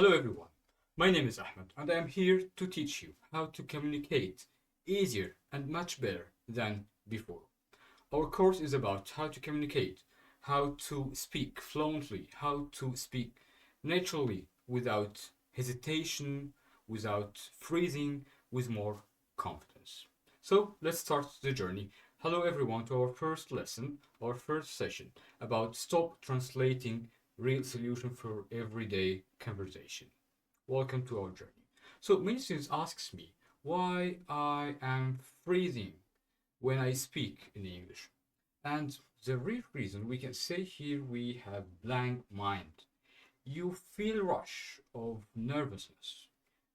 Hello everyone, my name is Ahmed and I am here to teach you how to communicate easier and much better than before. Our course is about how to communicate, how to speak fluently, how to speak naturally without hesitation, without freezing, with more confidence. So let's start the journey. Hello everyone to our first lesson, our first session about stop translating real solution for everyday conversation. Welcome to our journey. So many students asks me why I am freezing when I speak in English. And the real reason we can say here we have blank mind. You feel rush of nervousness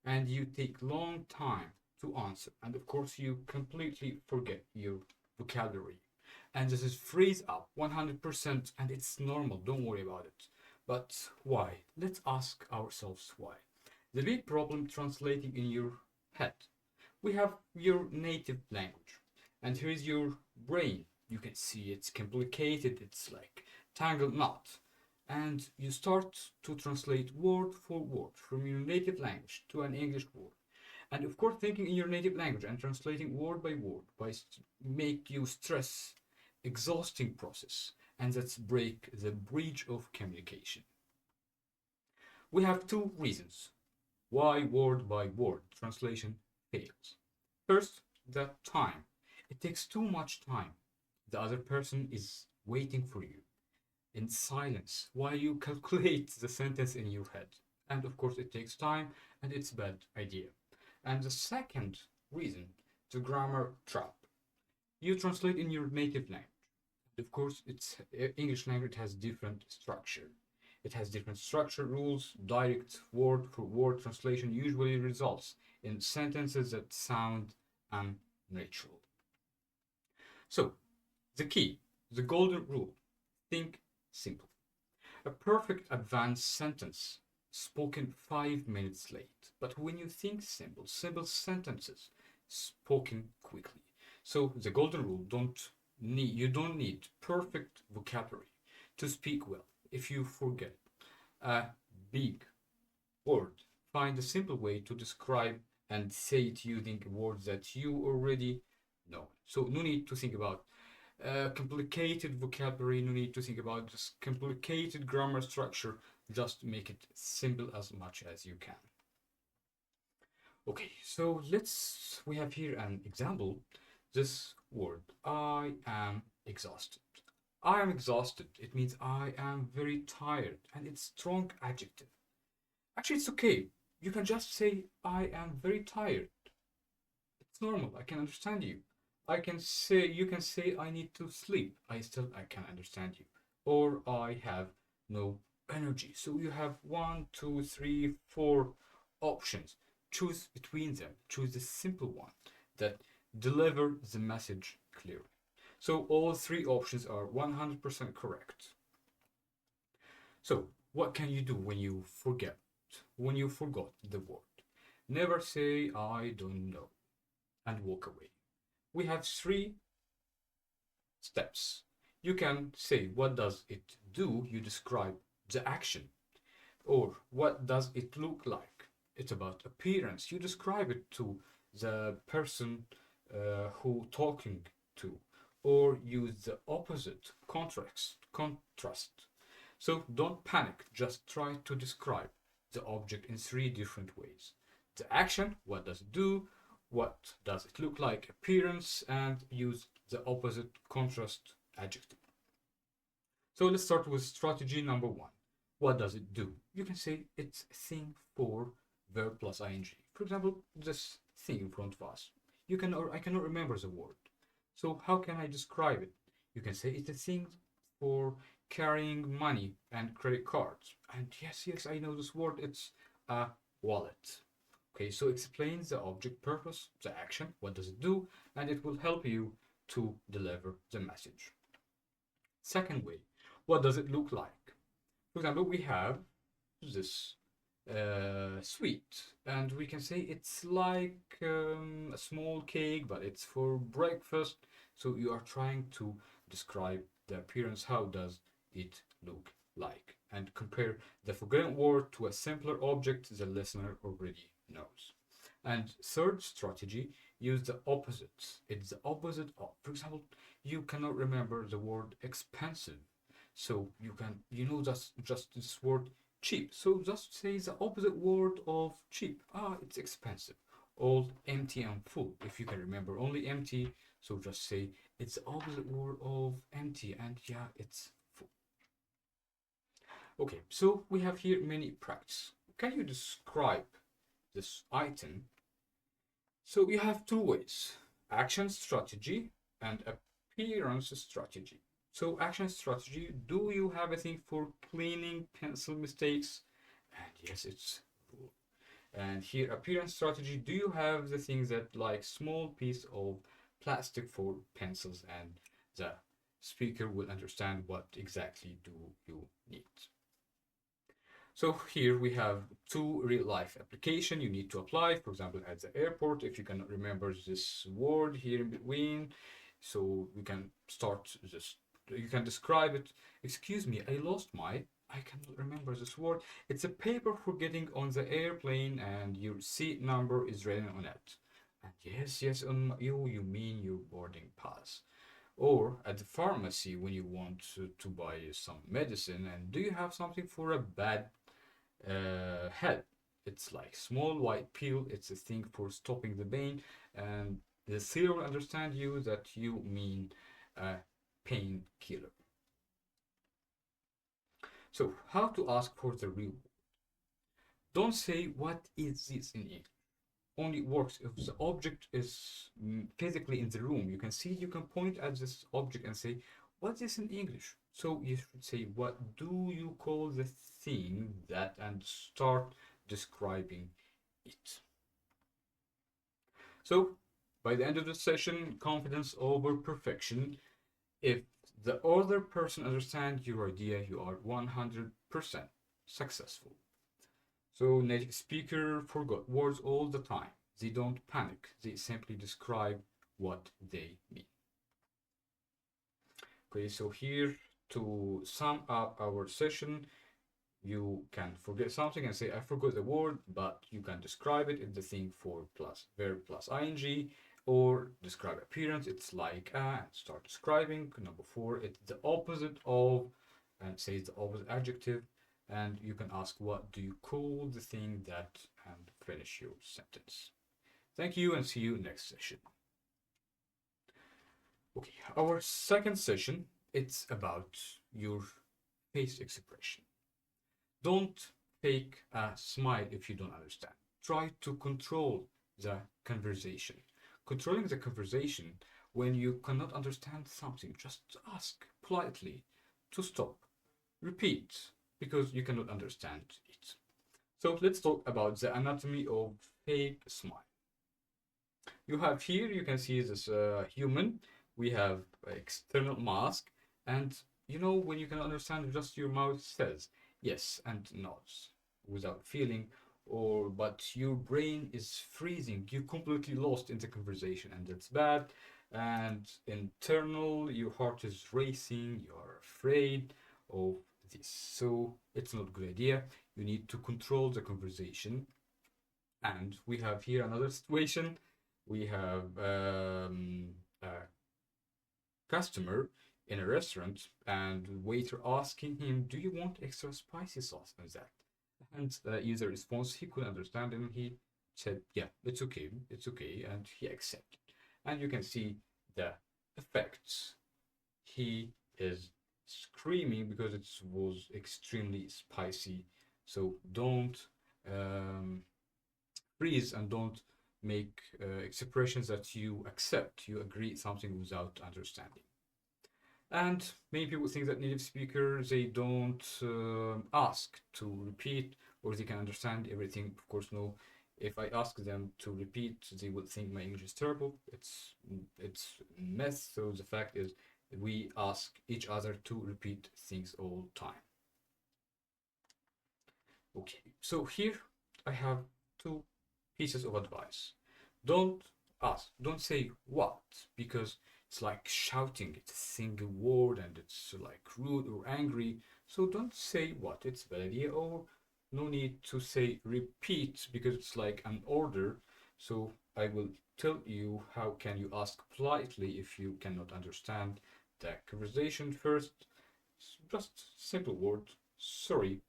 and you take long time to answer. And of course you completely forget your vocabulary. And this is freeze up 100% and it's normal, don't worry about it. But why? Let's ask ourselves why. The big problem translating in your head. We have your native language, and here is your brain. You can see it's complicated, it's like tangled knot. And you start to translate word for word from your native language to an English word. And of course, thinking in your native language and translating word by word make you stress, exhausting process, and that's break the bridge of communication. We have two reasons why word by word translation fails. First, the time. It takes too much time. The other person is waiting for you in silence while you calculate the sentence in your head. And of course, it takes time and it's a bad idea. And the second reason, the grammar trap. You translate in your native language. Of course, it's English language has different structure. It has different structure rules. Direct word for word translation usually results in sentences that sound unnatural. So, the key, the golden rule, think simple. A perfect advanced sentence spoken 5 minutes late. But when you think simple, simple sentences spoken quickly. So the golden rule, you don't need perfect vocabulary to speak well. If you forget a big word, find a simple way to describe and say it using words that you already know. So no need to think about complicated vocabulary, no need to think about this complicated grammar structure. Just make it simple as much as you can. Okay, so we have here an example. This word, I am exhausted. I am exhausted. It means I am very tired and it's strong adjective. Actually, it's okay. You can just say I am very tired. It's normal. I can understand you. You can say I need to sleep. I can understand you. Or I have no energy. So you have one, two, three, four options. Choose between them. Choose the simple one that deliver the message clearly. So all three options are 100% correct. So what can you do when you forgot the word? Never say I don't know and walk away. We have three steps. You can say what does it do? You describe the action. Or what does it look like? It's about appearance. You describe it to the person who talking to, or use the opposite contrast. So don't panic, just try to describe the object in three different ways. The action, what does it do? What does it look like? Appearance, and use the opposite contrast adjective. So let's start with strategy number one. What does it do? You can say it's a thing for verb plus ing. For example, this thing in front of us. I cannot remember the word. So how can I describe it? You can say it's a thing for carrying money and credit cards. And yes, I know this word. It's a wallet. Okay, so explains the object purpose, the action, what does it do, and it will help you to deliver the message. Second way, what does it look like? For example, we have this sweet, and we can say it's like a small cake, but it's for breakfast. So you are trying to describe the appearance. How does it look like, and compare the forgotten word to a simpler object the listener already knows. And third strategy, use the opposite. It's the opposite of, for example, you cannot remember the word expensive. So you know, just this word cheap. So just say the opposite word of cheap. Ah, it's expensive. Old, empty, and full. If you can remember only empty, so just say it's the opposite word of empty, and yeah, it's full. Okay, so we have here many practice. Can you describe this item? So you have two ways: action strategy and appearance strategy. So action strategy, do you have a thing for cleaning pencil mistakes? And yes, it's cool. And here appearance strategy, do you have the things that like small piece of plastic for pencils, and the speaker will understand what exactly do you need. So here we have two real life application you need to apply. For example, at the airport, if you cannot remember this word here in between, so we can start this. You can describe it. Excuse me, I lost my. I cannot remember this word. It's a paper for getting on the airplane, and your seat number is written on it. And yes, on you mean your boarding pass. Or at the pharmacy when you want to buy some medicine, and do you have something for a bad head? It's like small white pill. It's a thing for stopping the pain, and the seller will understand you that you mean a painkiller. So how to ask for the real? Don't say what is this in English. Only works if the object is physically in the room. You can see, you can point at this object and say, what's this in English? So you should say, what do you call the thing that, and start describing it. So by the end of the session, confidence over perfection. If the other person understands your idea, you are 100% successful. So native speaker forgot words all the time. They don't panic. They simply describe what they mean. Okay, so here to sum up our session, you can forget something and say, I forgot the word, but you can describe it in the thing for plus verb plus ing, or describe appearance. It's like and start describing. Number four, it's the opposite of, and say the opposite adjective. And you can ask, what do you call the thing that, and finish your sentence. Thank you, and see you next session. Okay, our second session, it's about your face expression. Don't fake a smile if you don't understand. Try to control the conversation. Controlling the conversation, when you cannot understand something, just ask politely to stop. Repeat, because you cannot understand it. So let's talk about the anatomy of fake smile. You have here, you can see this human. We have external mask, and you know, when you can understand, just your mouth says yes and nods without feeling, or but your brain is freezing. You're completely lost in the conversation, and that's bad. And internal, your heart is racing. You are afraid of this, so it's not a good idea. You need to control the conversation. And we have here another situation. We have a customer in a restaurant, and waiter asking him, do you want extra spicy sauce on that? And user response, he could understand, and he said, yeah, it's okay, and he accepted. And you can see the effects. He is screaming because it was extremely spicy. So don't freeze, and don't make expressions that you accept, you agree something without understanding. And many people think that native speakers, they don't ask to repeat, or they can understand everything. Of course, no. If I ask them to repeat, they will think my English is terrible. It's mess. So the fact is, we ask each other to repeat things all the time. Okay, so here I have two pieces of advice. Don't ask, don't say what, because it's like shouting. It's a single word and it's like rude or angry. So don't say what it's bad idea, or no need to say repeat because it's like an order. So I will tell you how can you ask politely if you cannot understand the conversation. First, just simple word. Sorry,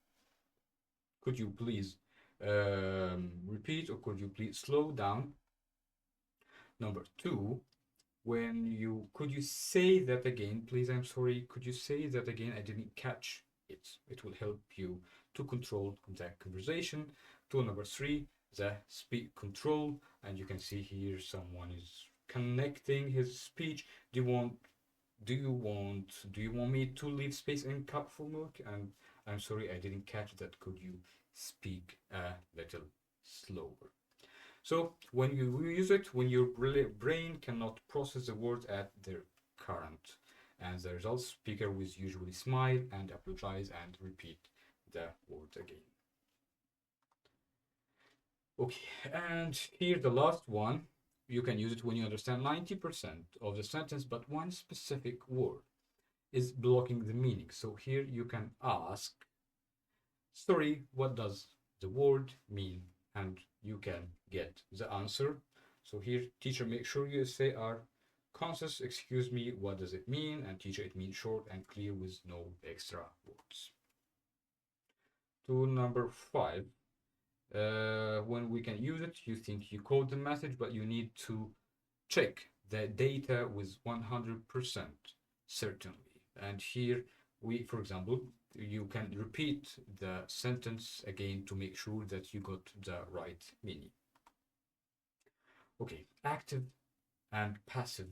could you please repeat, or could you please slow down? Number two, when you could you say that again, please? I'm sorry. Could you say that again? I didn't catch it. It will help you to control the conversation. Tool number three, the speed control, and you can see here someone is connecting his speech. Do you want me to leave space in cup for milk? And I'm sorry, I didn't catch that. Could you speak a little slower? So when you use it, when your brain cannot process the words at their current, and the result, speaker will usually smile and apologize and repeat the words again. Okay, and here the last one. You can use it when you understand 90% of the sentence, but one specific word is blocking the meaning. So here you can ask, sorry, what does the word mean? And you can get the answer. So here, teacher, make sure you say are conscious, excuse me, what does it mean? And teacher, it means short and clear with no extra words. Tool number 5, when we can use it, you think you code the message, but you need to check the data with 100% certainty. And here we, for example, you can repeat the sentence again to make sure that you got the right meaning. Okay, active and passive.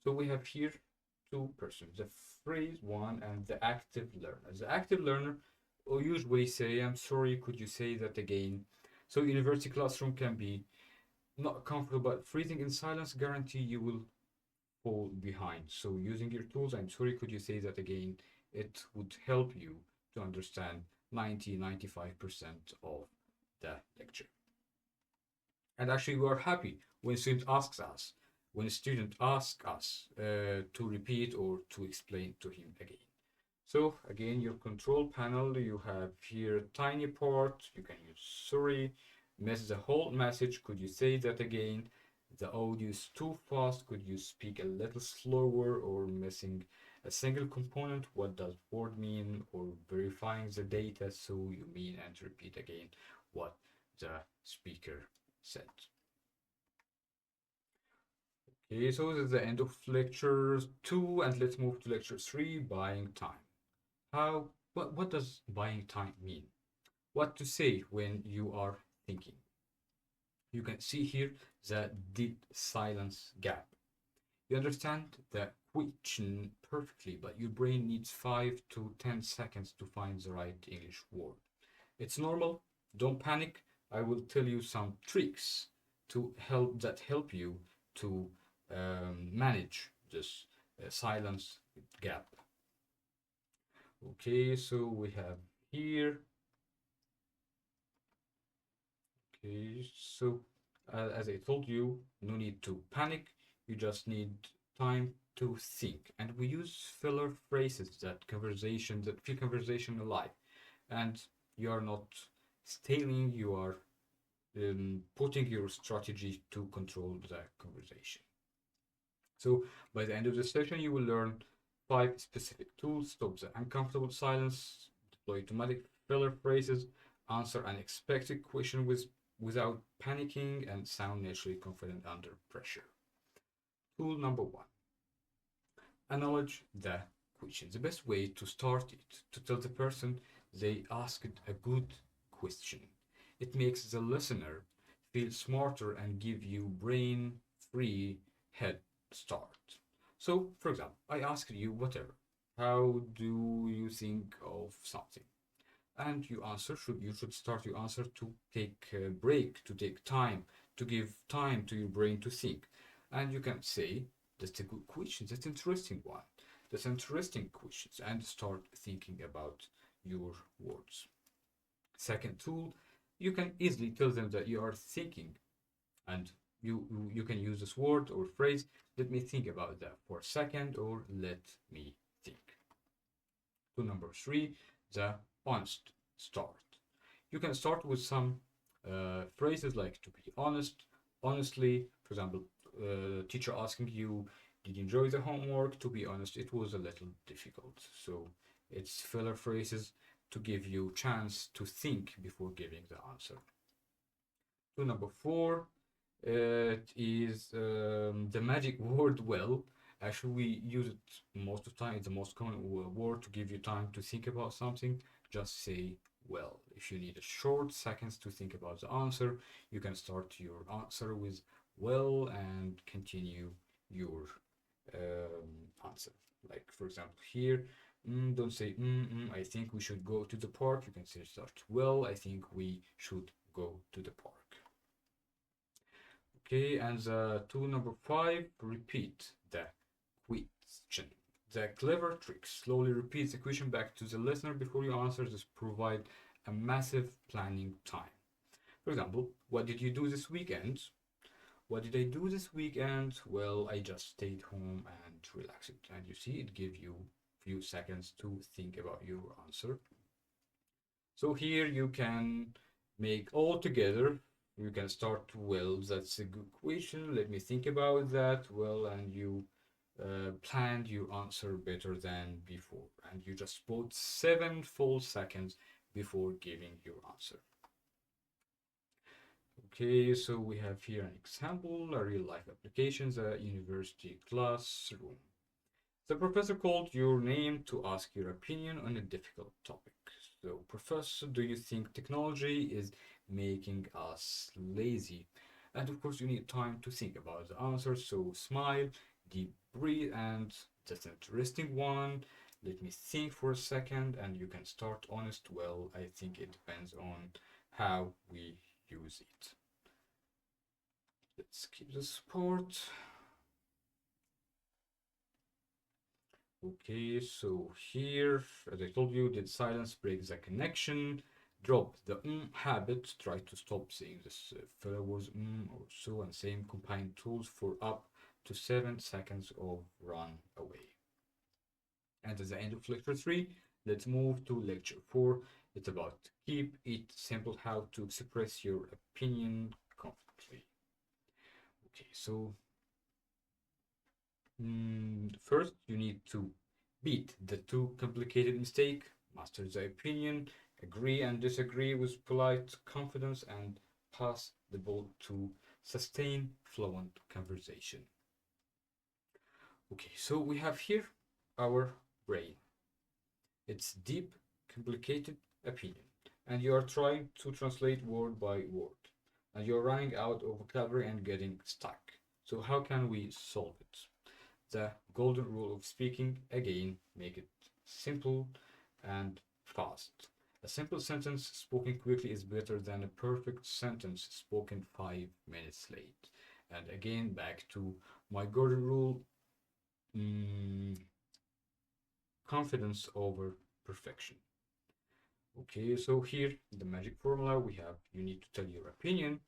So we have here two persons, the phrase one and the active learner. The active learner will usually say, I'm sorry, could you say that again? So university classroom can be not comfortable, but freezing in silence guarantee you will fall behind. So using your tools, I'm sorry, could you say that again? It would help you to understand 95% of the lecture. And actually, we are happy when a student asks us, when a student asks us to repeat or to explain to him again. So again, your control panel, you have here a tiny part, you can use sorry, miss the whole message, could you say that again? The audio is too fast, could you speak a little slower, or missing a single component, what does word mean, or verifying the data, so you mean and repeat again what the speaker said. Okay, so this is the end of lecture 2, and let's move to lecture 3, buying time. What does buying time mean? What to say when you are thinking? You can see here the dead silence gap. You understand the question perfectly, but your brain needs 5 to 10 seconds to find the right English word. It's normal, don't panic. I will tell you some tricks to help you to manage this silence gap. Okay, so we have here. Okay, so as I told you, no need to panic. You just need time to think. And we use filler phrases that feel conversation alive. And you are not stealing, you are putting your strategy to control the conversation. So by the end of the session, you will learn 5 specific tools: stop the uncomfortable silence, deploy automatic filler phrases, answer unexpected question without panicking, and sound naturally confident under pressure. Tool number 1, acknowledge the question. The best way to start it, to tell the person they asked a good question. It makes the listener feel smarter and give you brain-free head start. So, for example, I asked you whatever. How do you think of something? And you should start your answer to take a break, to take time, to give time to your brain to think. And you can say, that's a good question, that's an interesting one, that's interesting questions, and start thinking about your words. Second tool, you can easily tell them that you are thinking and you can use this word or phrase. Let me think about that for a second, or let me think. To number three, the honest start. You can start with some phrases like to be honest, honestly. For example, teacher asking you, did you enjoy the homework? To be honest, it was a little difficult. So it's filler phrases to give you chance to think before giving the answer. To number four, it is the magic word well. Actually, we use it most of the time. It's the most common word to give you time to think about something. Just say well. If you need a short seconds to think about the answer, you can start your answer with well and continue your answer. Like, for example, here, don't say, I think we should go to the park. You can say start well, I think we should go to the park. Okay, and to number five, repeat the question. The clever trick: slowly repeat the question back to the listener before you answer. This provide a massive planning time. For example, what did you do this weekend? What did I do this weekend? Well, I just stayed home and relaxed. And you see, it gives you a few seconds to think about your answer. So here you can make all together. You can start well. That's a good question. Let me think about that. Well, and you planned your answer better than before, and you just put 7 full seconds before giving your answer. Okay, so we have here an example, a real life application, the university classroom. The professor called your name to ask your opinion on a difficult topic. So, professor, do you think technology is making us lazy? And of course, you need time to think about the answer. So, smile, deep breathe, and that's an interesting one. Let me think for a second, and you can start honest. Well, I think it depends on how we use it. Let's keep the support. Okay, so here, as I told you, did silence break the connection? Drop the habit. Try to stop saying this filler words or so, and same combine tools for up to 7 seconds of run away. And at the end of lecture 3, let's move to lecture 4. It's about keep it simple, how to express your opinion confidently. Okay, so first, you need to beat the too complicated mistake, master the opinion, agree and disagree with polite confidence, and pass the ball to sustain fluent conversation. Okay, so we have here our brain. It's deep, complicated opinion, and you are trying to translate word by word, and you're running out of vocabulary and getting stuck. So how can we solve it? The golden rule of speaking, again, make it simple and fast. A simple sentence spoken quickly is better than a perfect sentence spoken 5 minutes late. And again, back to my golden rule, confidence over perfection. Okay, so here, the magic formula we have, you need to tell your opinion,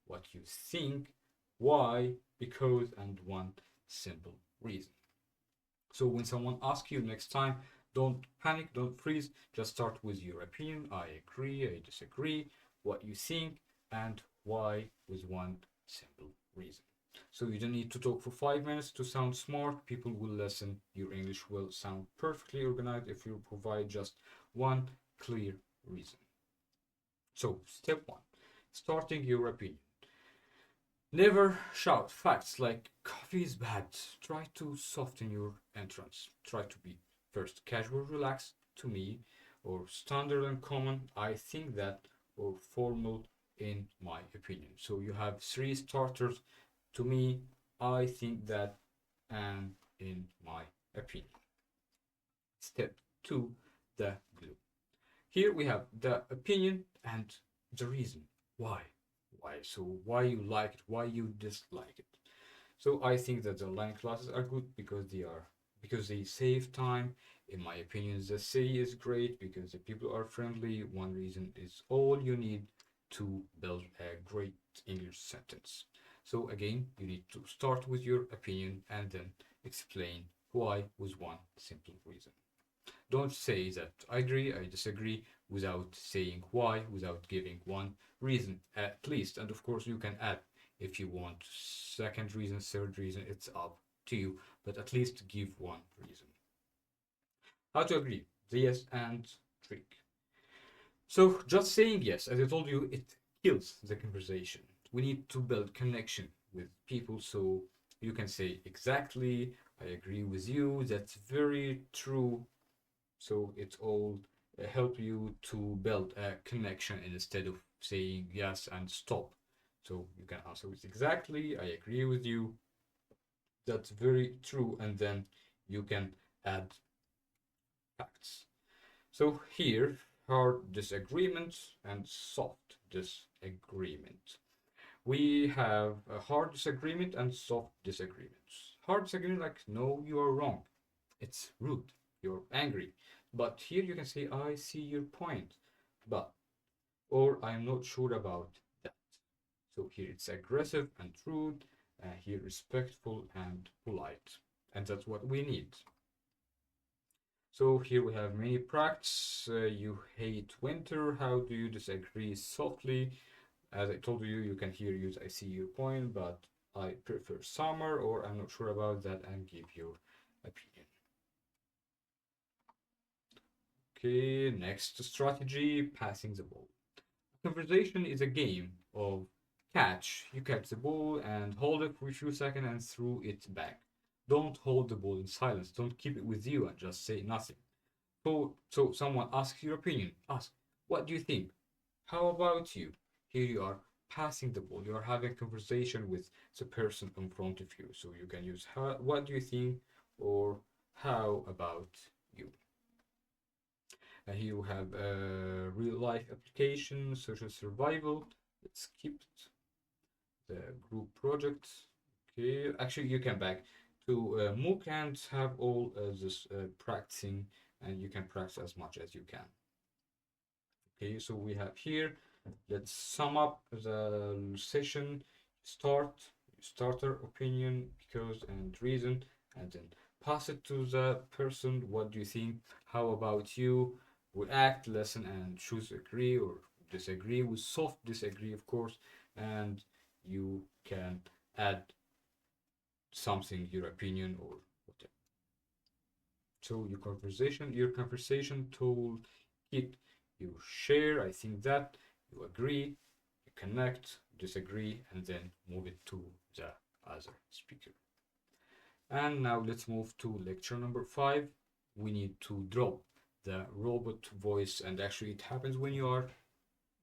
what you think, why, because, and one simple reason. So when someone asks you next time, don't panic, don't freeze, just start with your opinion. I agree, I disagree, what you think, and why with one simple reason. So you don't need to talk for 5 minutes to sound smart. People will listen. Your English will sound perfectly organized if you provide just one clear reason. So step 1, starting your opinion. Never shout facts like coffee is bad. Try to soften your entrance. Try to be first casual, relaxed to me, or standard and common, I think that, or formal in my opinion. So you have 3 starters: to me, I think that, and in my opinion. Step 2, the glue. Here we have the opinion and the reason why. So why you like it, why you dislike it. So I think that the online classes are good because they save time. In my opinion, the city is great because the people are friendly. One reason is all you need to build a great English sentence. So again, you need to start with your opinion and then explain why with one simple reason. Don't say that I agree, I disagree without saying why, without giving one reason at least. And of course, you can add if you want second reason, third reason, it's up to you, but at least give one reason. How to agree? The yes and trick. So just saying yes, as I told you, it kills the conversation. We need to build connection with people so you can say exactly, I agree with you, that's very true. So it all help you to build a connection instead of saying yes and stop. So you can answer with exactly, I agree with you, that's very true, and then you can add facts. So here, hard disagreement and soft disagreement. We have a hard disagreement and soft disagreements. Hard disagreement, like, no, you are wrong. It's rude. You're angry. But here you can say, I see your point, but, or I'm not sure about that. So here it's aggressive and rude, here respectful and polite. And that's what we need. So here we have many practice. You hate winter. How do you disagree softly? As I told you, you can here use I see your point, but I prefer summer, or I'm not sure about that, and give your opinion. Okay, next strategy, passing the ball. Conversation is a game of catch. You catch the ball and hold it for a few seconds and throw it back. Don't hold the ball in silence. Don't keep it with you and just say nothing. So someone asks your opinion. Ask, what do you think? How about you? Here you are passing the ball. You are having a conversation with the person in front of you. So you can use what do you think or how about you? And here we have real life application, social survival. Let's skip the group projects. Okay, actually you can back to MOOC and have all this practicing, and you can practice as much as you can. Okay, so we have here, let's sum up the session. Starter opinion, because and reason, and then pass it to the person. What do you think? How about you? React, listen, and choose agree or disagree with soft disagree, of course, and you can add something, your opinion or whatever. So your conversation tool it, you share, I think that, you agree, you connect, disagree, and then move it to the other speaker. And now let's move to lecture number 5. We need to drop the robot voice, and actually it happens when you are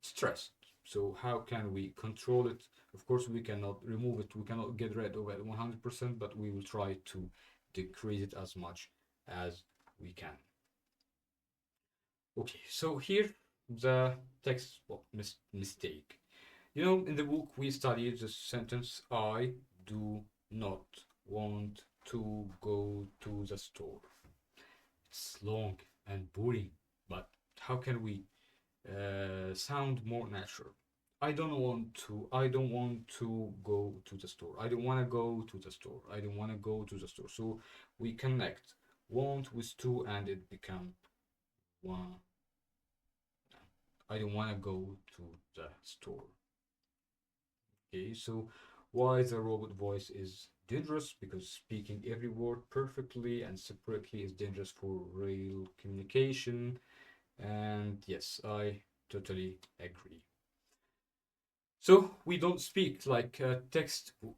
stressed. So how can we control it? Of course, we cannot remove it, we cannot get rid of it 100%, but we will try to decrease it as much as we can. Okay, so here the text mistake. You know, in the book we studied the sentence, I do not want to go to the store. It's long and boring, but how can we sound more natural? I don't want to go to the store. I don't want to go to the store. I don't want to go to the store. So we connect want with to and it become one. I don't want to go to the store. Okay, so why the robot voice is dangerous? Because speaking every word perfectly and separately is dangerous for real communication. And yes, I totally agree. So we don't speak like a textbook.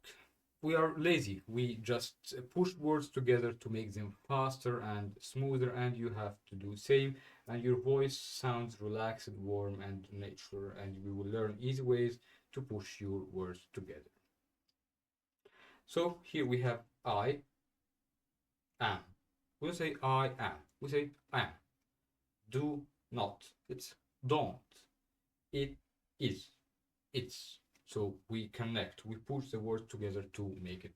We are lazy. We just push words together to make them faster and smoother, and you have to do same. And your voice sounds relaxed, warm, and natural, and you will learn easy ways to push your words together. So here we have I am. We don't say I am. We say am. Do not. It's don't. It is. It's. So we connect. We push the words together to make it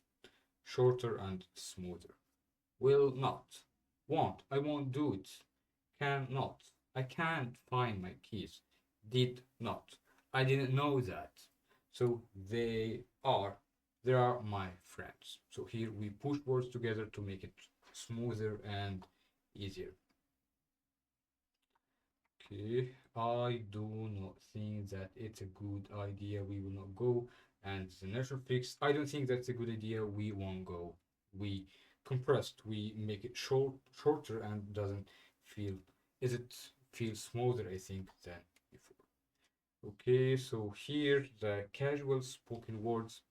shorter and smoother. Will not. Won't. I won't do it. Cannot. I can't find my keys. Did not. I didn't know that. So they are. They are my friends. So here we push words together to make it smoother and easier. Okay, I do not think that it's a good idea. We will not go. And the natural fix, I don't think that's a good idea. We won't go. We compressed. We make it shorter and doesn't feel. Is it feel smoother? I think than before. Okay, so here the casual spoken words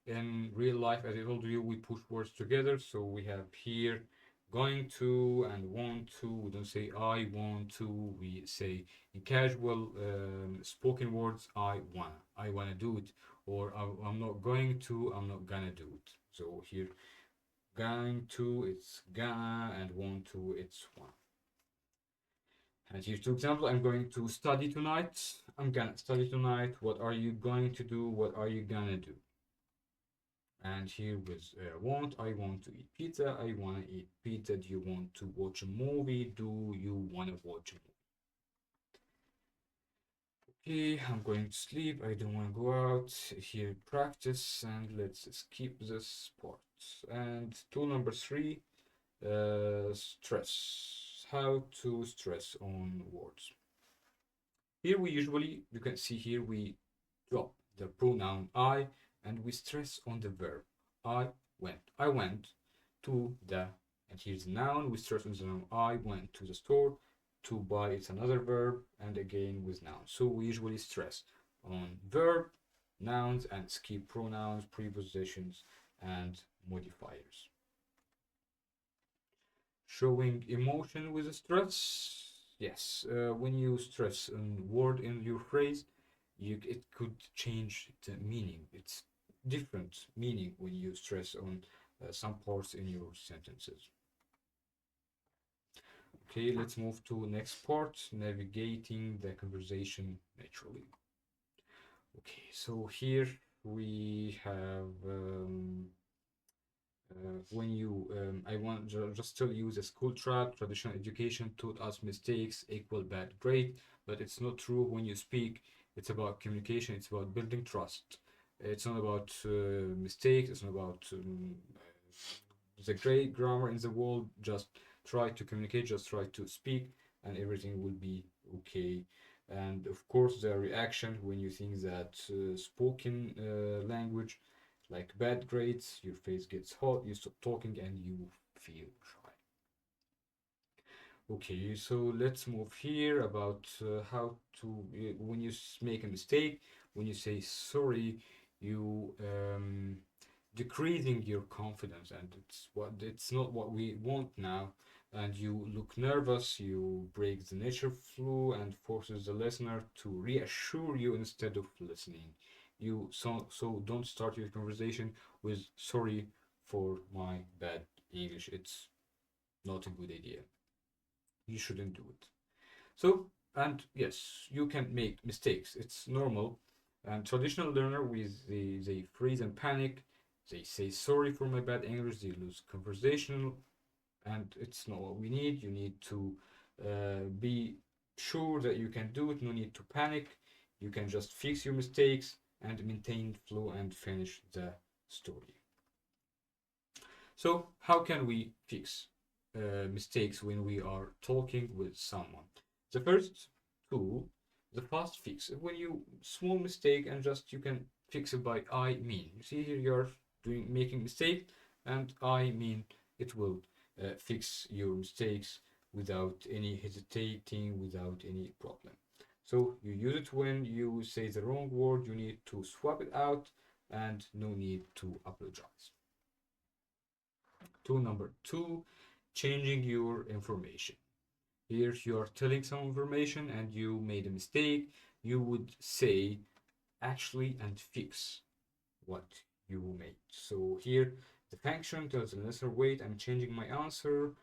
in real life, as I told you, we push words together. So we have here going to and want to. We don't say I want to. We say in casual spoken words, I wanna do it, or I'm not going to, I'm not gonna do it. So here, going to, it's gonna, and want to, it's wanna. And here's two examples. I'm going to study tonight. I'm gonna study tonight. What are you going to do? What are you gonna do? And here with want, I want to eat pizza. I want to eat pizza. Do you want to watch a movie? Do you want to watch a movie? Okay, I'm going to sleep. I don't want to go out. Here, practice, and let's skip this part. And tool number three, stress. How to stress on words. Here we usually, you can see here, we drop the pronoun I and we stress on the verb. I went. I went to the, and here's the noun, we stress on the noun. I went to the store to buy, it's another verb, and again with noun. So we usually stress on verb, nouns, and skip pronouns, prepositions, and modifiers. Showing emotion with stress. Yes, when you stress a word in your phrase, it could change the meaning. It's different meaning when you stress on some parts in your sentences. Okay, let's move to next part, navigating the conversation naturally. Okay, so here we have when you I want just to use a school trap. Traditional education taught us mistakes equal bad grade, but it's not true. When you speak, it's about communication, it's about building trust. It's not about mistakes, it's not about the great grammar in the world. Just try to communicate, just try to speak, and everything will be okay. And of course the reaction when you think that spoken language like bad grades, your face gets hot, you stop talking, and you feel shy. Okay, so let's move here about how to, when you make a mistake, when you say sorry, you decreasing your confidence, and it's not what we want now. And you look nervous, you break the nature flow and forces the listener to reassure you instead of listening. So don't start your conversation with sorry for my bad English. It's not a good idea. You shouldn't do it. So, and yes, you can make mistakes. It's normal. And traditional learner with they freeze and panic. They say sorry for my bad English. They lose conversational, and it's not what we need. You need to be sure that you can do it. No need to panic. You can just fix your mistakes and maintain flow and finish the story. So, how can we fix mistakes when we are talking with someone? The first tool, the fast fix. When you small mistake and just you can fix it by I mean. You see here you're making mistake, and I mean it will fix your mistakes without any hesitating, without any problem. So you use it when you say the wrong word. You need to swap it out, and no need to apologize. Tool number two, changing your information. Here you are telling some information and you made a mistake. You would say actually and fix what you made. So here the function tells the listener, wait, I'm changing my answer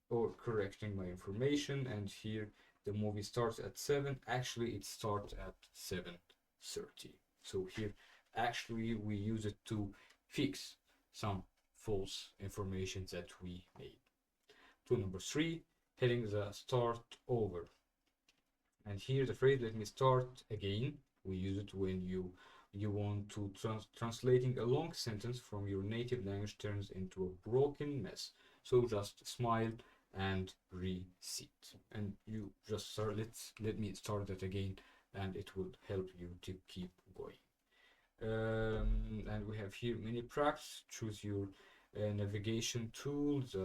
or correcting my information. And here the movie starts at 7. Actually, it starts at 7:30. So here actually we use it to fix some false information that we made. Tool number three, hitting the start over. And here the phrase let me start again. We use it when you want to translating a long sentence from your native language turns into a broken mess. So just smile and reset. And you just start, let me start that again, and it will help you to keep going. And we have here many practice. Choose your navigation tools.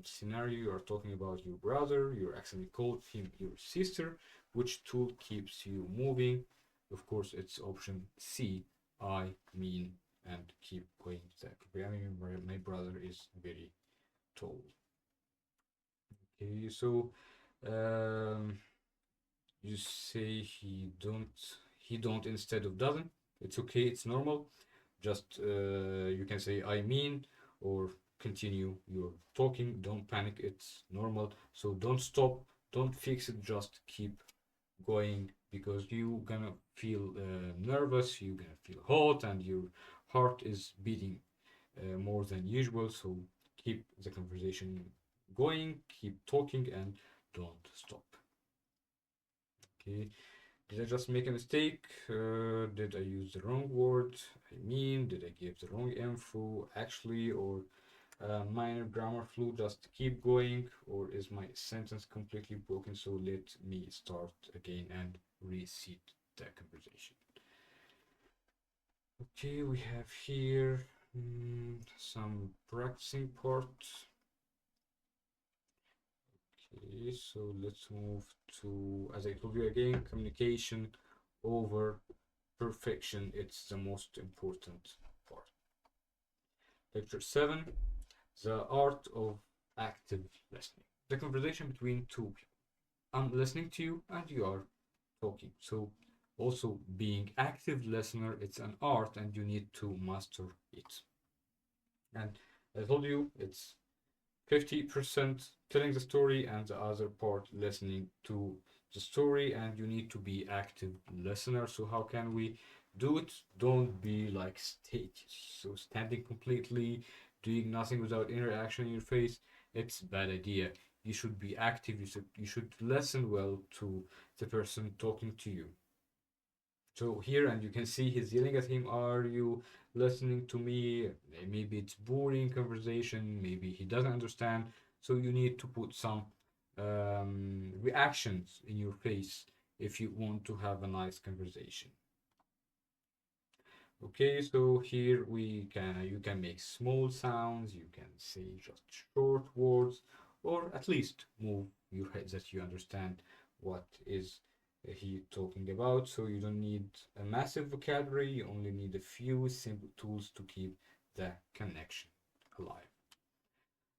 Scenario, you are talking about your brother, you accidentally called him your sister. Which tool keeps you moving? Of course, it's option C. I mean, and keep going. I mean, my brother is very tall. Okay, so um, you say he don't instead of doesn't. It's okay, it's normal. Just you can say I mean, or continue your talking. Don't panic, it's normal. So don't stop, don't fix it, just keep going, because you gonna feel nervous, you gonna feel hot, and your heart is beating more than usual. So keep the conversation going, keep talking, and don't stop. Okay, did I just make a mistake? Did I use the wrong word? I mean, did I give the wrong info actually, or minor grammar flaw? Just keep going, or is my sentence completely broken? So let me start again and reset the conversation. Okay, we have here some practicing parts. Okay, so let's move to, as I told you again, communication over perfection. It's the most important part. Lecture 7, the art of active listening. The conversation between two people. I'm listening to you and you are talking. So also being active listener, it's an art and you need to master it. And I told you it's 50% telling the story and the other part listening to the story, and you need to be active listener. So how can we do it? Don't be like so standing completely, doing nothing without interaction in your face. It's a bad idea. You should be active. You should listen well to the person talking to you. So here, and you can see he's yelling at him, are you listening to me? Maybe it's boring conversation, maybe he doesn't understand. So you need to put some reactions in your face if you want to have a nice conversation. Okay, so here you can make small sounds, you can say just short words, or at least move your head that you understand what is he talking about. So you don't need a massive vocabulary, you only need a few simple tools to keep the connection alive.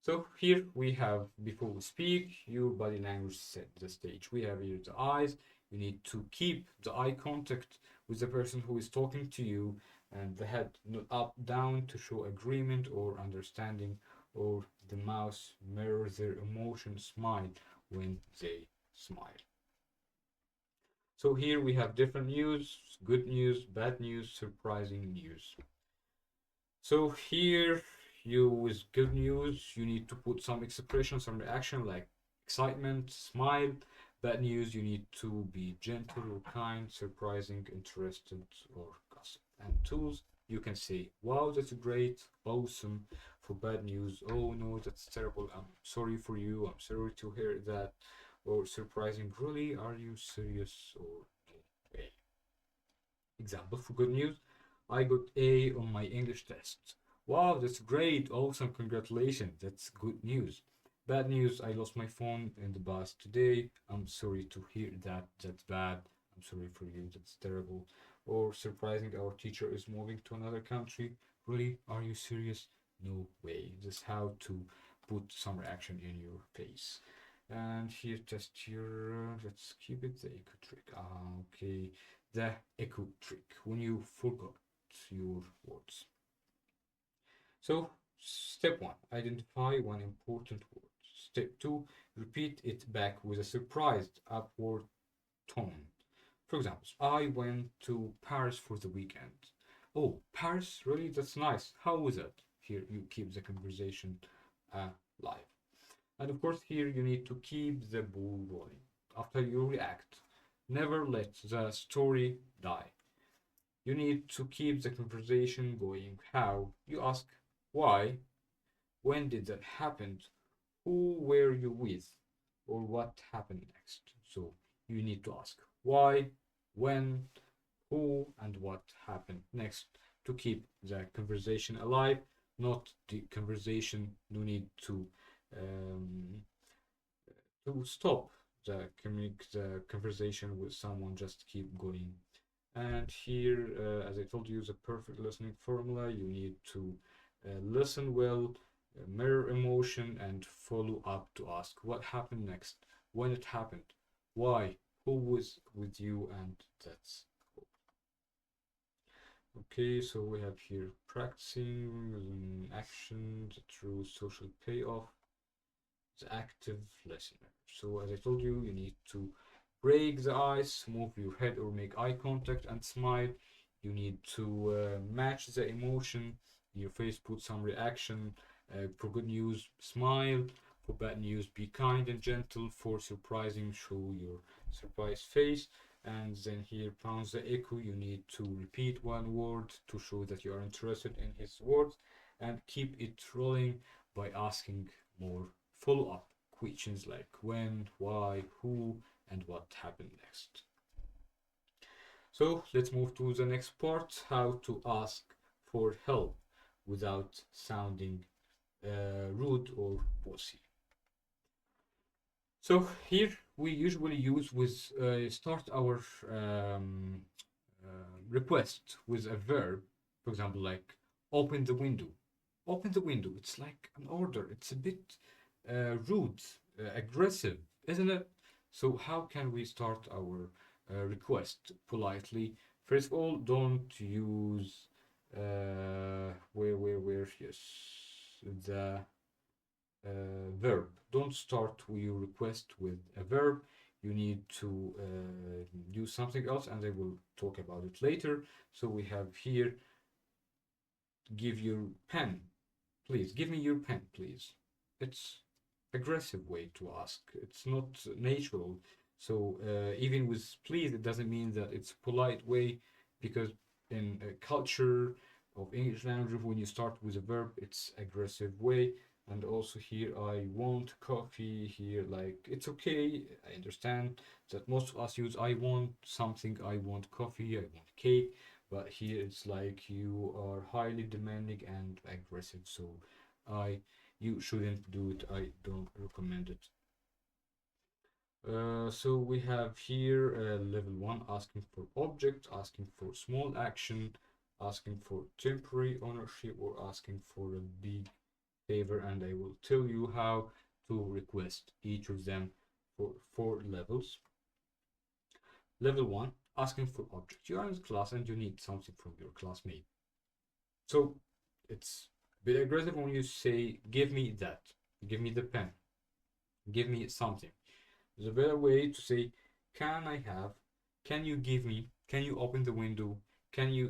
So here we have, before we speak, your body language set the stage. We have here the eyes. You need to keep the eye contact with the person who is talking to you, and the head not up, down to show agreement or understanding, or the mouth mirrors their emotion, smile when they smile. So here we have different news, good news, bad news, surprising news. So here you, with good news, you need to put some expression, some reaction like excitement, smile. Bad news, you need to be gentle or kind, surprising, interested, or gossip. And tools, you can say, wow, that's great, awesome. For bad news, oh no, that's terrible, I'm sorry for you, I'm sorry to hear that. Or surprising, really, are you serious? Or okay. Example for good news, I got A on my English test. Wow, that's great. Awesome. Congratulations. That's good news. Bad news, I lost my phone in the bus today. I'm sorry to hear that. That's bad. I'm sorry for you. That's terrible. Or surprising, our teacher is moving to another country. Really? Are you serious? No way. This is how to put some reaction in your face. And here, test your, let's keep it the echo trick. Okay, the echo trick, when you forgot your words. So, step one, identify one important word. Step two, repeat it back with a surprised upward tone. For example, I went to Paris for the weekend. Oh, Paris? Really? That's nice. How was it? Here you keep the conversation alive. And of course, here you need to keep the ball rolling. After you react, never let the story die. You need to keep the conversation going. How? You ask why, when did that happen, who were you with, or what happened next. So you need to ask why, when, who, and what happened next to keep the conversation alive, not the conversation. No need um, to stop the conversation with someone. Just keep going. And here, as I told you, the perfect listening formula, you need to listen well, mirror emotion, and follow up to ask what happened next, when it happened, why, who was with you, and that's okay. So we have here practicing action, the true social payoff, the active listener. So as I told you, you need to break the ice, move your head or make eye contact and smile. You need to match the emotion. Your face put some reaction. For good news, smile. For bad news, be kind and gentle. For surprising, show your surprised face. And then here pounds the echo. You need to repeat one word to show that you are interested in his words, and keep it rolling by asking more follow-up questions like when, why, who, and what happened next. So let's move to the next part, how to ask for help without sounding rude or bossy. So here we usually use with start our request with a verb, for example, like open the window. Open the window. It's like an order. It's a bit rude, aggressive, isn't it? So how can we start our request politely? First of all, don't use where yes the verb. Don't start your request with a verb. You need to use something else, and I will talk about it later. So we have here, give your pen, please. Give me your pen, please. It's aggressive way to ask. It's not natural. So even with please, it doesn't mean that it's a polite way, because in a culture of English language, when you start with a verb, it's aggressive way. And also here, I want coffee. Here, like it's okay. I understand that most of us use I want something. I want coffee. I want cake. But here it's like you are highly demanding and aggressive. So I you shouldn't do it. I don't recommend it. So we have here level 1, asking for object, asking for small action, asking for temporary ownership, or asking for a big favor. And I will tell you how to request each of them for 4 levels. Level 1, asking for object. You are in class and you need something from your classmate. So it's a bit aggressive when you say, give me that, give me the pen, give me something. There's a better way to say, can I have, can you give me, can you open the window, can you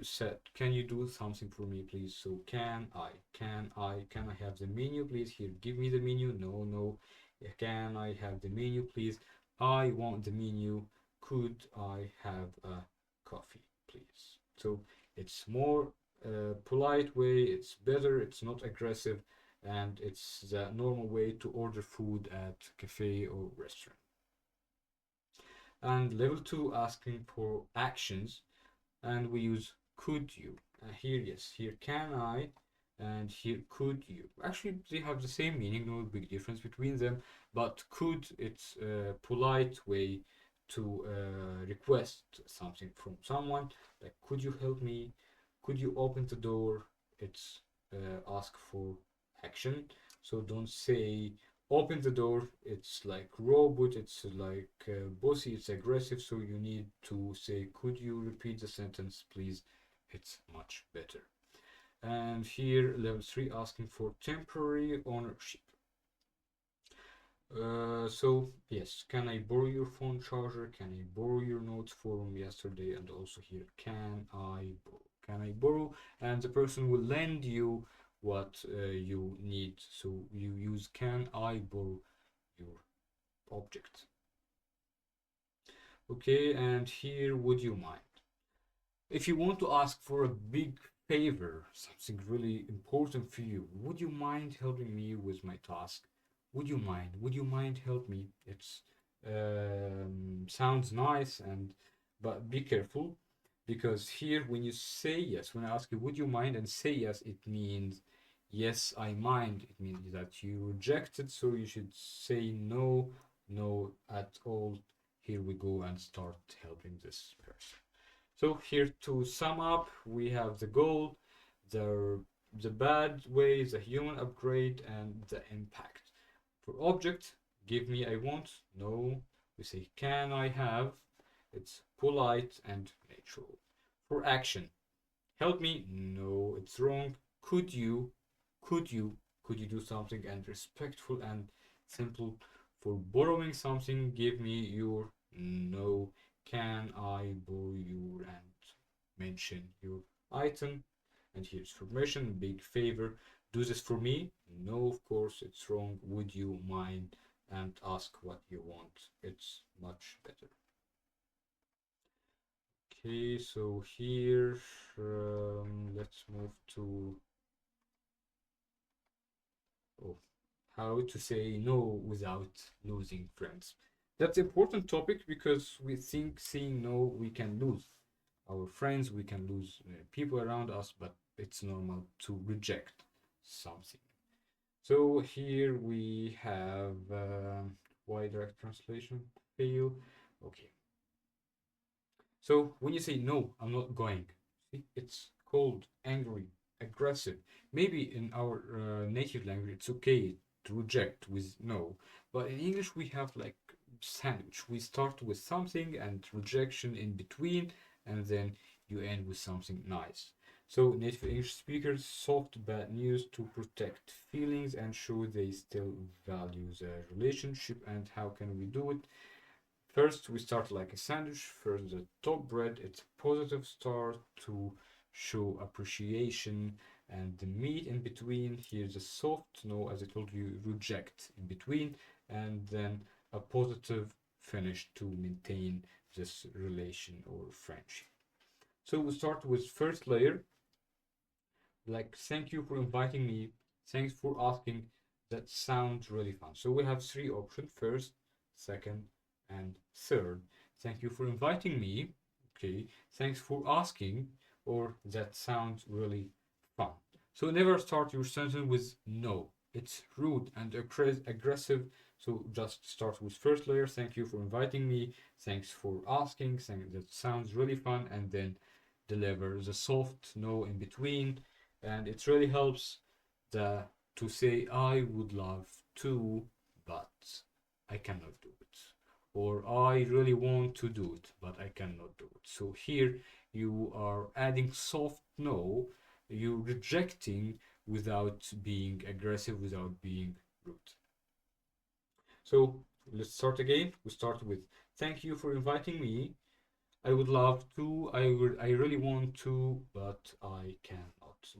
do something for me, please? So can I have the menu, please? Here, give me the menu. No, no. Can I have the menu, please? I want the menu. Could I have a coffee, please? So it's more polite way. It's better. It's not aggressive, and it's the normal way to order food at cafe or restaurant. And level 2, asking for actions, and we use could you. Here, yes, here can I, and here could you. Actually, they have the same meaning, no big difference between them, but could, it's a polite way to request something from someone, like could you help me, could you open the door. It's ask for action. So don't say open the door. It's like robot, it's like bossy, it's aggressive. So you need to say could you repeat the sentence, please? It's much better. And here level 3, asking for temporary ownership. So yes, can I borrow your phone charger? Can I borrow your notes from yesterday? And also here, can I borrow? Can I borrow? And the person will lend you what you need. So you use can I borrow your object. Okay, and here, would you mind? If you want to ask for a big favor, something really important for you, would you mind helping me with my task? Would you mind? Would you mind help me? It's sounds nice, and but be careful, because here when you say yes, when I ask you would you mind and say yes, it means yes I mind. It means that you reject it, so you should say no, no at all. Here we go and start helping this person. So here to sum up, we have the goal, the the bad way, the human upgrade, and the impact. For object, give me I want. No, we say can I have. It's polite and natural. For action, help me. No, it's wrong. Could you? Could you? Could you do something? And respectful and simple. For borrowing something, give me your. No, can I borrow your, and mention your item. And here's permission, big favor. Do this for me. No, of course it's wrong. Would you mind? And ask what you want. It's much better. Okay, so here let's move to, oh, how to say no without losing friends. That's an important topic because we think saying no we can lose our friends, we can lose people around us, but it's normal to reject something. So here we have why direct translation fail. Okay. So when you say no, I'm not going, see, it's cold, angry, aggressive. Maybe in our native language, it's okay to reject with no, but in English we have like sandwich. We start with something and rejection in between, and then you end with something nice. So native English speakers soft bad news to protect feelings and show they still value the relationship. And how can we do it? First, we start like a sandwich. First, the top bread, it's a positive start to show appreciation, and the meat in between. Here's a soft no, as I told you, reject in between, and then a positive finish to maintain this relation or friendship. So we start with first layer, like thank you for inviting me, thanks for asking. That sounds really fun. So we have three options: first, second, and third. Thank you for inviting me. Okay, thanks for asking, or that sounds really fun. So never start your sentence with no. It's rude and aggressive. So just start with first layer. Thank you for inviting me. Thanks for asking. That sounds really fun, and then deliver the soft no in between. And it really helps the to say I would love to, but I cannot do it, or I really want to do it but I cannot do it. So here you are adding soft no, you rejecting without being aggressive, without being rude. So let's start again. We start with thank you for inviting me. I would love to, I really want to, but I cannot.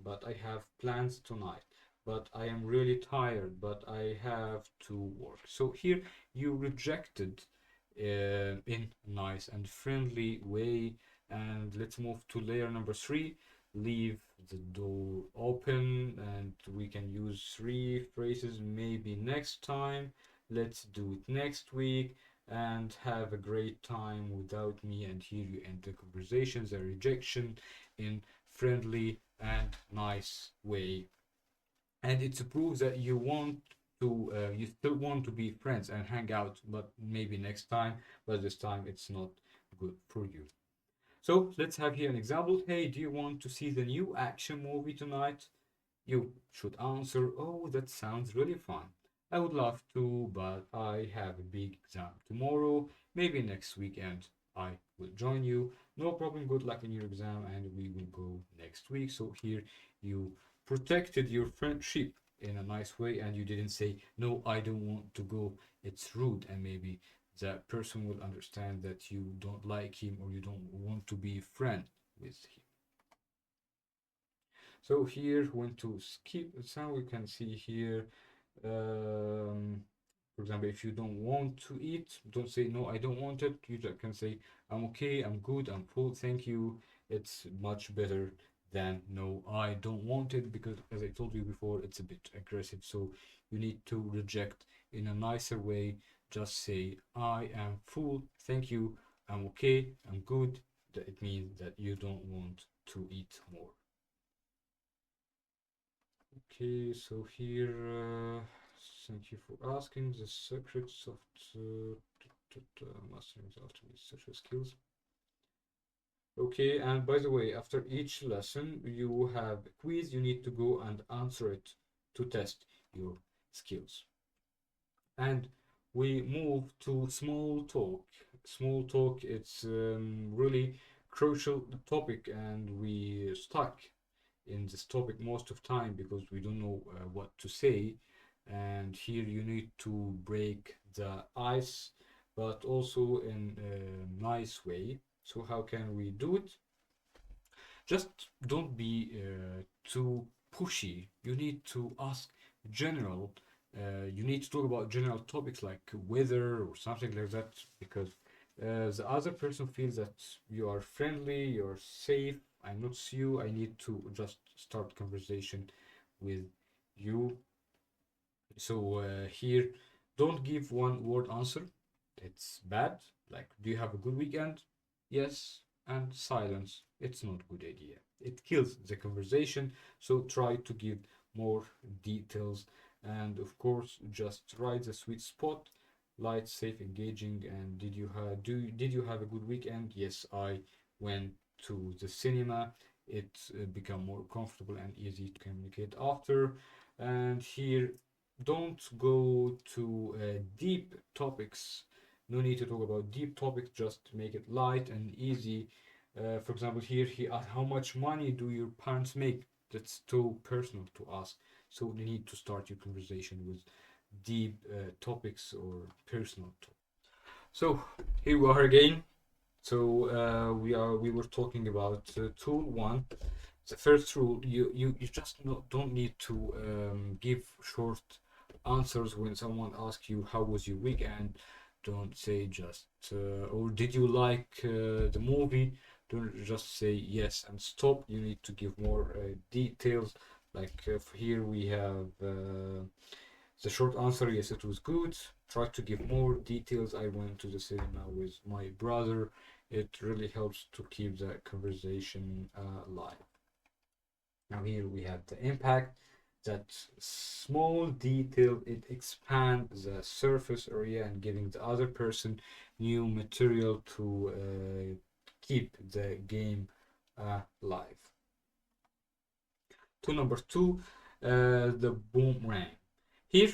But I have plans tonight. But I am really tired, but I have to work. So here you rejected in a nice and friendly way. And let's move to layer number three. Leave the door open, and we can use three phrases. Maybe next time. Let's do it next week, and have a great time without me. And here you end the conversations, a rejection in friendly and nice way. And it's a proof that you want to you still want to be friends and hang out, but maybe next time, but this time it's not good for you. So let's have here an example. Hey, do you want to see the new action movie tonight? You should answer, oh, that sounds really fun. I would love to, but I have a big exam tomorrow. Maybe next weekend I will join you. No problem, good luck in your exam, and we will go next week. So here you protected your friendship in a nice way, and you didn't say, no, I don't want to go. It's rude, and maybe that person will understand that you don't like him or you don't want to be friend with him. So here, when to skip some, we can see here, for example, if you don't want to eat, don't say no, I don't want it. You just can say, I'm okay, I'm good, I'm full, thank you. it's much better than no, I don't want it, because as I told you before, it's a bit aggressive. So you need to reject in a nicer way. Just say, I am full, thank you, I'm okay, I'm good. That it means that you don't want to eat more. Okay, so here, thank you for asking the secrets of mastering the ultimate social skills. Okay, and by the way, after each lesson, you have a quiz. You need to go and answer it to test your skills. And we move to small talk. Small talk, it's really crucial topic, and we stuck in this topic most of time because we don't know what to say. And here you need to break the ice, but also in a nice way. So how can we do it? Just don't be too pushy. You need to ask general. You need to talk about general topics like weather or something like that, because the other person feels that you are friendly, you're safe. I notice you. I need to just start conversation with you. So here, don't give one word answer. It's bad. Like, do you have a good weekend? Yes, and silence. It's not good idea. It kills the conversation. So try to give more details, and of course, just write the sweet spot. Light, safe, engaging. And did you have a good weekend? Yes, I went to the cinema. It become more comfortable and easy to communicate after. And here, don't go to deep topics. No need to talk about deep topics, just make it light and easy. For example, here he asked, how much money do your parents make? That's too personal to ask. So you need to start your conversation with deep topics or personal topics. So here we are again. So we were talking about tool one. The first rule, you just don't need to give short answers when someone asks you how was your weekend. Don't say just or did you like the movie. Don't just say yes and stop. You need to give more details. Like here we have the short answer, yes, it was good. Try to give more details. I went to the cinema with my brother. It really helps to keep the conversation alive. Now here we have the impact. That small detail, it expands the surface area and giving the other person new material to keep the game alive. To number two, the boomerang. Here,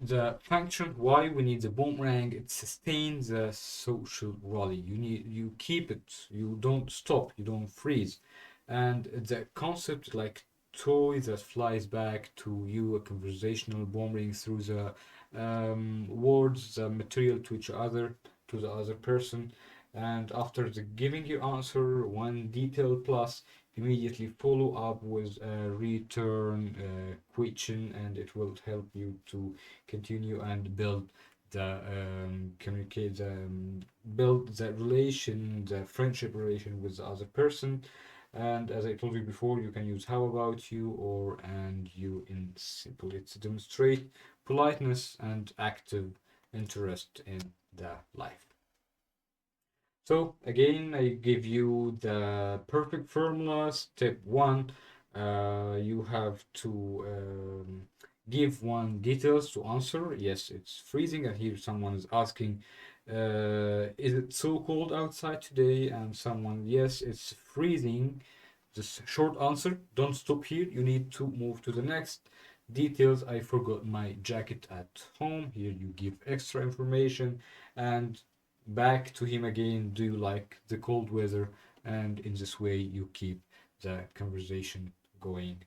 the function why we need the boomerang, it sustains the social rally. You keep it, you don't stop, you don't freeze. And the concept like toy that flies back to you, a conversational boomerang through the words, the material to each other, to the other person. And after the giving your answer, one detail plus, immediately follow up with a return question, and it will help you to continue and build the communicate build the relation, the friendship relation with the other person. And as I told you before, you can use how about you or and you in simple, to demonstrate politeness and active interest in the life. So again, I give you the perfect formula. Step one, you have to give one details to answer. Yes, it's freezing, and here someone is asking, is it so cold outside today? And someone, yes, it's freezing. Just short answer. Don't stop here. You need to move to the next details. I forgot my jacket at home. Here you give extra information, and back to him again. Do you like the cold weather? And in this way, you keep the conversation going.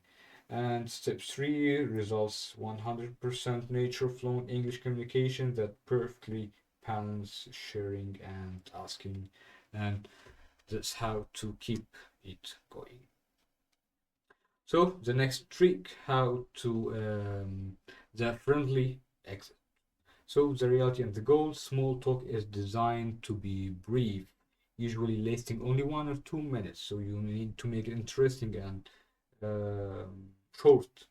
And step three, results 100% nature fluent English communication that perfectly balance sharing and asking. And that's how to keep it going. So the next trick, how to the friendly exit. So the reality and the goal, small talk is designed to be brief, usually lasting only 1 or 2 minutes. So you need to make it interesting and short.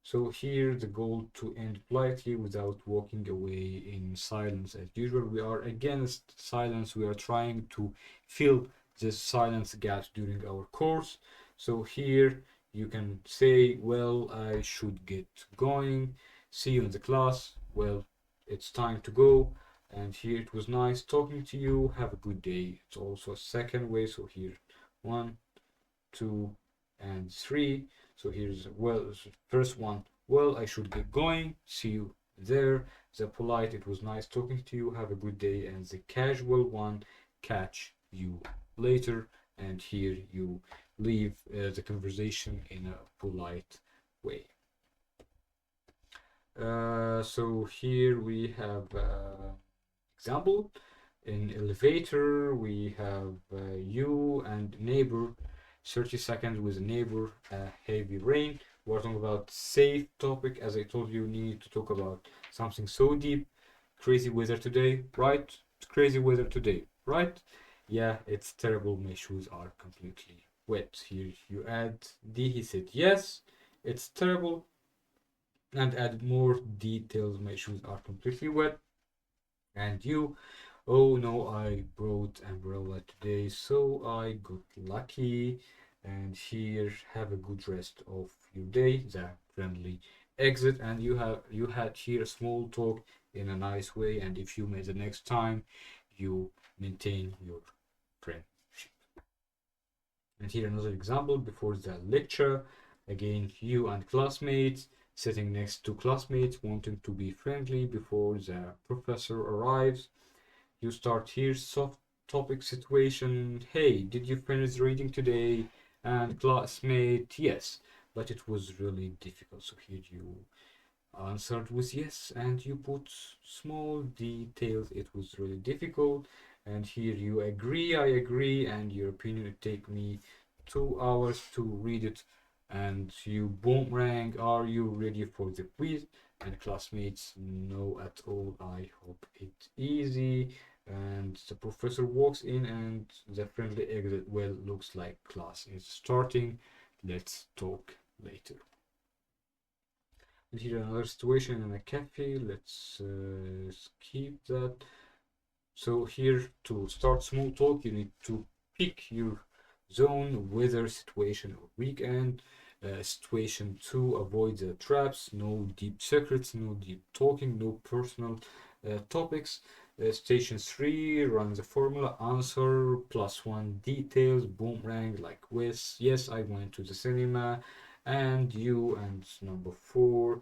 So here the goal to end politely without walking away in silence. As usual, we are against silence. We are trying to fill this silence gaps during our course. So here you can say, well, I should get going. See you in the class. Well, it's time to go. And here it was nice talking to you. Have a good day. It's also a second way. So here, 1, 2, and 3. So here's, well, first one, well, I should get going. See you there. The polite, it was nice talking to you. Have a good day. And the casual one, catch you later. And here you leave the conversation in a polite way. So here we have example. In elevator, we have you and neighbor. 30 seconds with a neighbor, heavy rain. We're talking about safe topic. As I told you, need to talk about something so deep. Crazy weather today, right? It's crazy weather today, right? Yeah, it's terrible. My shoes are completely wet. Here you add D. He said yes, it's terrible. And add more details. My shoes are completely wet. And you, oh no, I brought umbrella today, so I got lucky. And here, have a good rest of your day. The friendly exit, and you had here a small talk in a nice way. And if you may the next time, you maintain your friendship. And here another example before the lecture. Again, you and classmates sitting next to classmates wanting to be friendly before the professor arrives. You start here, soft topic situation. Hey, did you finish reading today? And classmate, yes, but it was really difficult. So here you answered with yes, and you put small details. It was really difficult. And here you agree, I agree, and your opinion would take me 2 hours to read it. And you boomerang, are you ready for the quiz? And classmates, no at all, I hope it's easy. And the professor walks in and the friendly exit, well, looks like class is starting. Let's talk later. And here another situation in a cafe. Let's skip that. So here to start small talk, you need to pick your zone, weather, situation, or weekend. Situation 2, avoid the traps, no deep secrets, no deep talking, no personal topics. Station 3, run the formula, answer, +1 details, boomerang, like with, yes, I went to the cinema, and you, and number 4,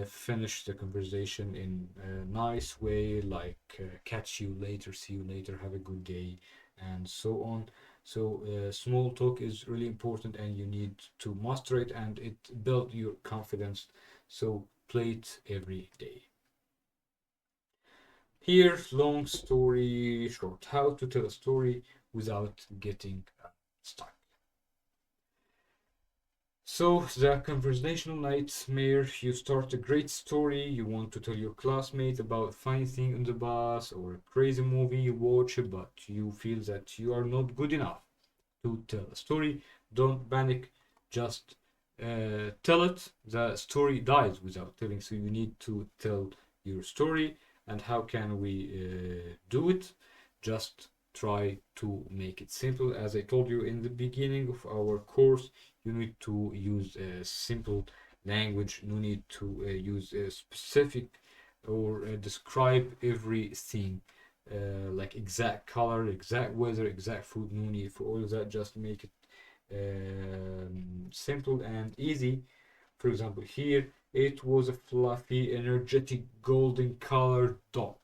finish the conversation in a nice way, like catch you later, see you later, have a good day, and so on. So small talk is really important, and you need to master it, and it build your confidence. So play it every day. Here, long story short, how to tell a story without getting stuck. So the conversational nightmare, you start a great story, you want to tell your classmate about a funny thing on the bus or a crazy movie you watch, but you feel that you are not good enough to tell a story. Don't panic, just tell it. The story dies without telling, so you need to tell your story. And how can we do it? Just try to make it simple. As I told you in the beginning of our course, you need to use a simple language. No need to use a specific or describe everything like exact color, exact weather, exact food. No need for all of that. Just make it simple and easy. For example, here it was a fluffy, energetic, golden colored dog.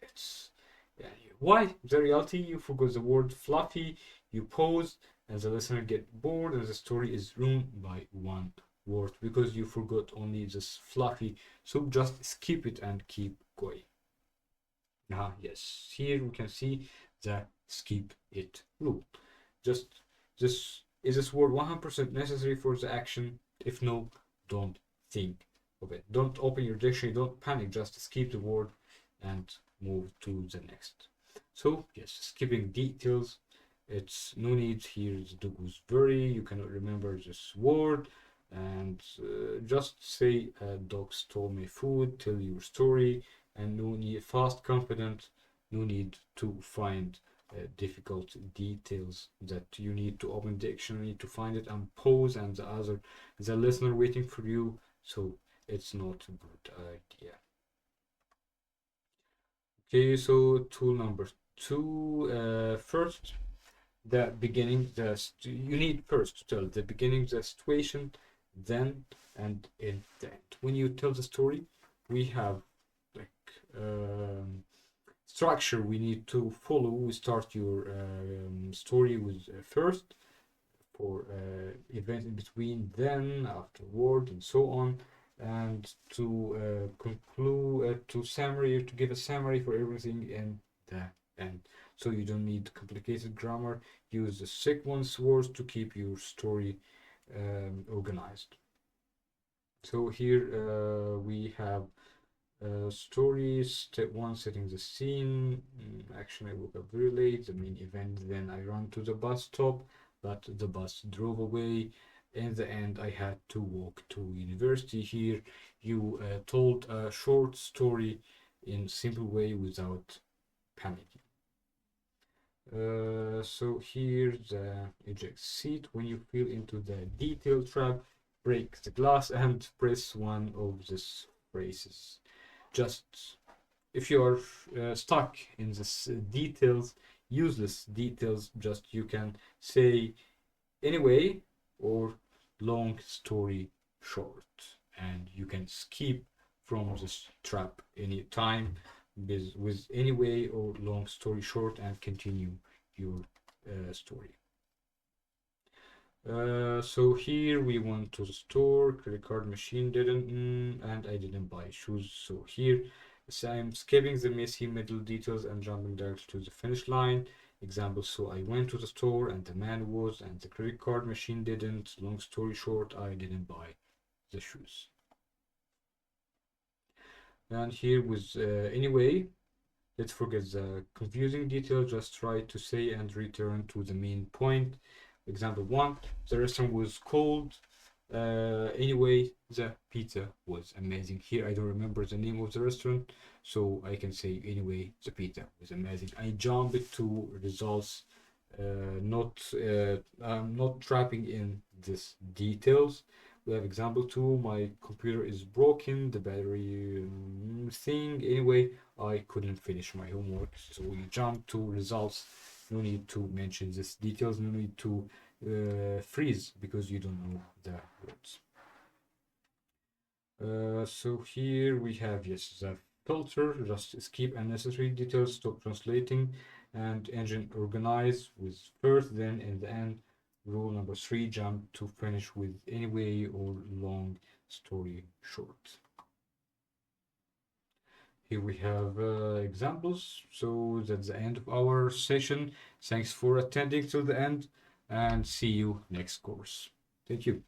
It's yeah, why? The reality, you forgot the word fluffy, you pause, and the listener get bored, and the story is ruined by one word because you forgot only this fluffy. So just skip it and keep going. Yes, here we can see the skip it rule. Just this is this word 100% necessary for the action? If no, don't think of it. Don't open your dictionary, don't panic, just skip the word and move to the next. So yes, skipping details It's no need here. The dog was very. You cannot remember this word, and just say, "Dog stole my food." Tell your story, and no need fast, confident. No need to find difficult details that you need to open the dictionary to find it and pause, and the listener waiting for you. So it's not a good idea. Okay, so tool number two. First, the beginning. You need first to tell the beginning, the situation, then and in the end. When you tell the story, we have like structure we need to follow. We start your story with first for event in between, then afterward, and so on, and to conclude to give a summary for everything in the end. So you don't need complicated grammar. Use the sequence words to keep your story organized. So here we have stories. Step one, setting the scene. Action, I woke up very late. The main event, then I ran to the bus stop, but the bus drove away. In the end, I had to walk to university. Here, you told a short story in simple way without panicking. So here the eject seat. When you feel into the detail trap, break the glass and press one of these phrases. Just if you are stuck in this details, useless details, just you can say anyway or long story short, and you can skip from this trap any time with anyway or long story short and continue your story. So here we went to the store, credit card machine didn't, and I didn't buy shoes. So here, so I'm skipping the messy middle details and jumping directly to the finish line. Example, so I went to the store and the man was, and the credit card machine didn't. Long story short, I didn't buy the shoes. And here with anyway, let's forget the confusing detail, just try to say and return to the main point. Example one, the restaurant was cold. Anyway, the pizza was amazing. Here I don't remember the name of the restaurant, so I can say anyway, the pizza was amazing. I jump to results, I'm not trapping in these details. We have example two, my computer is broken, the battery thing. Anyway, I couldn't finish my homework. So we jump to results. No need to mention these details. No need to freeze because you don't know the words. So here we have, yes, the filter, just skip unnecessary details, stop translating, and engine organize with first, then, in the end. Rule number three, jump to finish with anyway or long story short. Here we have examples. So that's the end of our session. Thanks for attending till the end and see you next course. Thank you.